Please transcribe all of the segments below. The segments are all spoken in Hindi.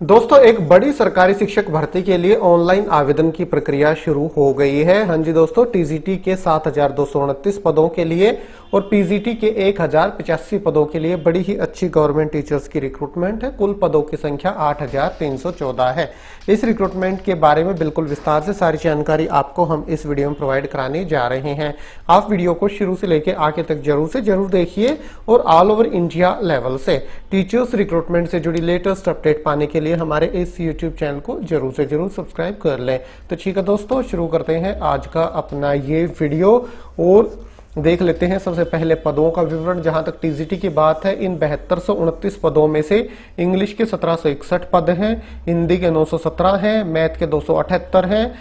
दोस्तों, एक बड़ी सरकारी शिक्षक भर्ती के लिए ऑनलाइन आवेदन की प्रक्रिया शुरू हो गई है। हाँ जी दोस्तों, टीजीटी के 7,229 पदों के लिए और पीजीटी के 1,085 पदों के लिए बड़ी ही अच्छी गवर्नमेंट टीचर्स की रिक्रूटमेंट है। कुल पदों की संख्या 8,314 है। इस रिक्रूटमेंट के बारे में बिल्कुल विस्तार से सारी जानकारी आपको हम इस वीडियो में प्रोवाइड कराने जा रहे हैं। आप वीडियो को शुरू से लेकर आगे तक जरूर देखिए और ऑल ओवर इंडिया लेवल से टीचर्स रिक्रूटमेंट से जुड़ी लेटेस्ट अपडेट पाने के लिए हमारे इस YouTube चैनल को जरूर से जरूर सब्सक्राइब कर लें। तो ठीक है दोस्तों, शुरू करते हैं आज का अपना ये वीडियो और देख लेते हैं सबसे पहले पदों का विवरण। जहां तक टीजीटी की बात है, इन 7229 पदों में से इंग्लिश के 1761 पद हैं, हिंदी के 917 हैं, मैथ के 278 हैं,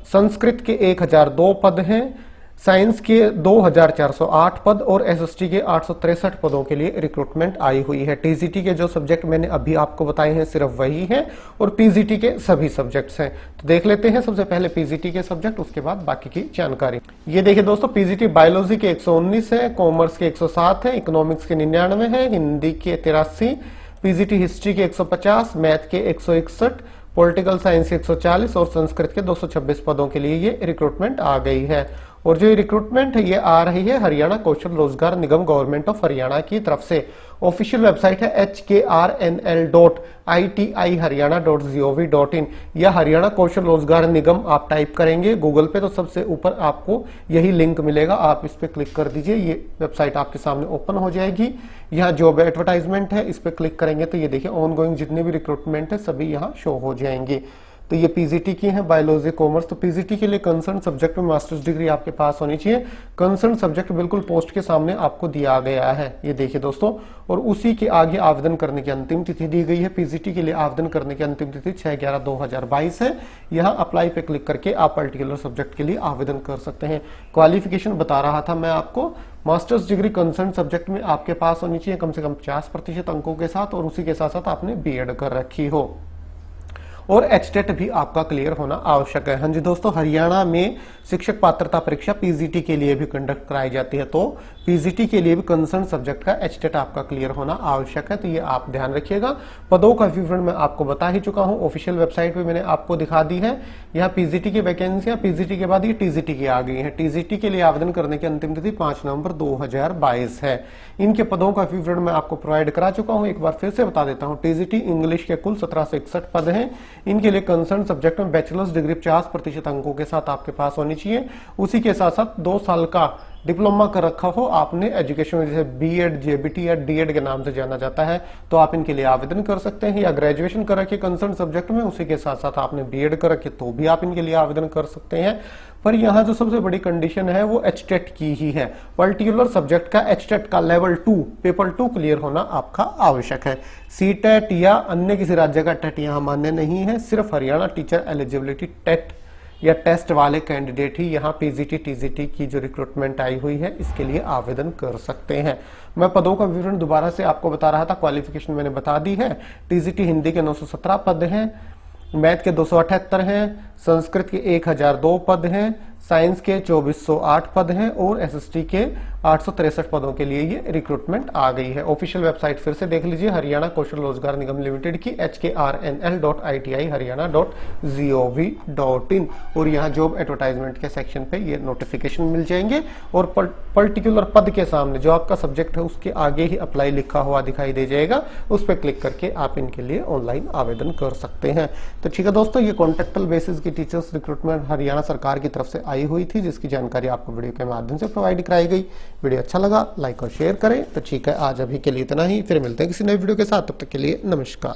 संस्कृत के 1002 पद हैं, साइंस के 2408 पद और एसएसटी के 863 पदों के लिए रिक्रूटमेंट आई हुई है। टीजीटी के जो सब्जेक्ट मैंने अभी आपको बताए हैं सिर्फ वही हैं और पीजीटी के सभी सब्जेक्ट्स हैं। तो देख लेते हैं सबसे पहले पीजीटी के सब्जेक्ट, उसके बाद बाकी की जानकारी। ये देखिए दोस्तों, पीजीटी बायोलॉजी के 119 है, कॉमर्स के 107 है, इकोनॉमिक्स के 99 है, हिंदी के 83, पीजीटी हिस्ट्री के 150, मैथ के 161, पॉलिटिकल साइंस के 140 और संस्कृत के 226 पदों के लिए ये रिक्रूटमेंट आ गई है। और जो रिक्रूटमेंट है ये आ रही है हरियाणा कौशल रोजगार निगम गवर्नमेंट ऑफ हरियाणा की तरफ से। ऑफिशियल वेबसाइट है hkrnl.iti-haryana.gov.in या हरियाणा कौशल रोजगार निगम आप टाइप करेंगे गूगल पे तो सबसे ऊपर आपको यही लिंक मिलेगा। आप इस पे क्लिक कर दीजिए, ये वेबसाइट आपके सामने ओपन हो जाएगी। यहाँ जॉब एडवर्टाइजमेंट है, इस पे क्लिक करेंगे तो ये देखिए ऑन गोइंग जितने भी रिक्रूटमेंट है सभी यहाँ शो हो जाएंगे। तो ये पीजीटी की है बायोलॉजी कॉमर्स। तो पीजीटी के लिए कंसर्न सब्जेक्ट में मास्टर्स डिग्री आपके पास होनी चाहिए। कंसर्न सब्जेक्ट बिल्कुल पोस्ट के सामने आपको दिया गया है, ये देखिए दोस्तों। और उसी के आगे आवेदन करने की अंतिम तिथि दी गई है। पीजीटी के लिए आवेदन करने की अंतिम तिथि 6/11/2022 है। यहाँ अप्लाई पे क्लिक करके आप पर्टिकुलर सब्जेक्ट के लिए आवेदन कर सकते हैं। क्वालिफिकेशन बता रहा था मैं आपको, मास्टर्स डिग्री कंसर्न सब्जेक्ट में आपके पास होनी चाहिए कम से कम 50% अंकों के साथ और उसी के साथ साथ आपने बीएड कर रखी हो और एचटेट भी आपका क्लियर होना आवश्यक है। हाँ जी दोस्तों, हरियाणा में शिक्षक पात्रता परीक्षा पीजीटी के लिए भी कंडक्ट कराई जाती है, तो पीजीटी के लिए भी कंसर्न सब्जेक्ट का एचटेट आपका क्लियर होना आवश्यक है। तो ये आप ध्यान रखिएगा। पदों का विवरण मैं आपको बता ही चुका हूँ, ऑफिशियल वेबसाइट पे मैंने आपको दिखा दी है। यहाँ पीजीटी की वैकेंसियां, पीजीटी के बाद ये टीजीटी की आ गई है। टीजीटी के लिए आवेदन करने की अंतिम तिथि 5 नवंबर 2022 है। इनके पदों का विवरण मैं आपको प्रोवाइड करा चुका हूँ, एक बार फिर से बता देता हूँ। टीजीटी इंग्लिश के कुल 1761 पद हैं। इनके लिए कंसर्न सब्जेक्ट में बैचलर्स डिग्री 50% अंकों के साथ आपके पास होनी चाहिए। उसी के साथ साथ 2 साल का डिप्लोमा कर रखा हो आपने एजुकेशन में, जैसे बीएड, जेबीटी या डीएड के नाम से जाना जाता है, तो आप इनके लिए आवेदन कर सकते हैं। या ग्रेजुएशन कर रखे कंसर्न सब्जेक्ट में, उसी के साथ साथ आपने बीएड कर रखे तो भी आप इनके लिए आवेदन कर सकते हैं। पर यहाँ जो सबसे बड़ी कंडीशन है वो एचटेट की ही है। पर्टिकुलर सब्जेक्ट का एचटेट का लेवल 2 पेपर 2 क्लियर होना आपका आवश्यक है। सीटेट या अन्य किसी राज्य का टेट यहाँ मान्य नहीं है। सिर्फ हरियाणा टीचर एलिजिबिलिटी टेट या टेस्ट वाले कैंडिडेट ही यहाँ पीजीटी टीजीटी की जो रिक्रूटमेंट आई हुई है इसके लिए आवेदन कर सकते हैं। मैं पदों का विवरण दोबारा से आपको बता रहा था, क्वालिफिकेशन मैंने बता दी है। टीजीटी हिंदी के 917 पद हैं, मैथ के 278 हैं, संस्कृत के 1002 पद हैं, साइंस के 2408 पद हैं और एसएसटी के 863 पदों के लिए ये रिक्रूटमेंट आ गई है। ऑफिशियल वेबसाइट फिर से देख लीजिए, हरियाणा कौशल रोजगार निगम लिमिटेड की hkrnl.iti-haryana.gov.in और यहाँ जॉब एडवर्टाइजमेंट के सेक्शन पे ये नोटिफिकेशन मिल जाएंगे और पर्टिकुलर पद के सामने जो आपका सब्जेक्ट है उसके आगे ही अप्लाई लिखा हुआ दिखाई दे जाएगा। उस पर क्लिक करके आप इनके लिए ऑनलाइन आवेदन कर सकते हैं। तो ठीक है दोस्तों, ये कॉन्ट्रेक्चुअल बेसिस की टीचर्स रिक्रूटमेंट हरियाणा सरकार की तरफ से आई हुई थी, जिसकी जानकारी आपको वीडियो के माध्यम से प्रोवाइड कराई गई। वीडियो अच्छा लगा लाइक और शेयर करें। तो ठीक है, आज अभी के लिए इतना ही, फिर मिलते हैं किसी नए वीडियो के साथ, तब तक के लिए नमस्कार।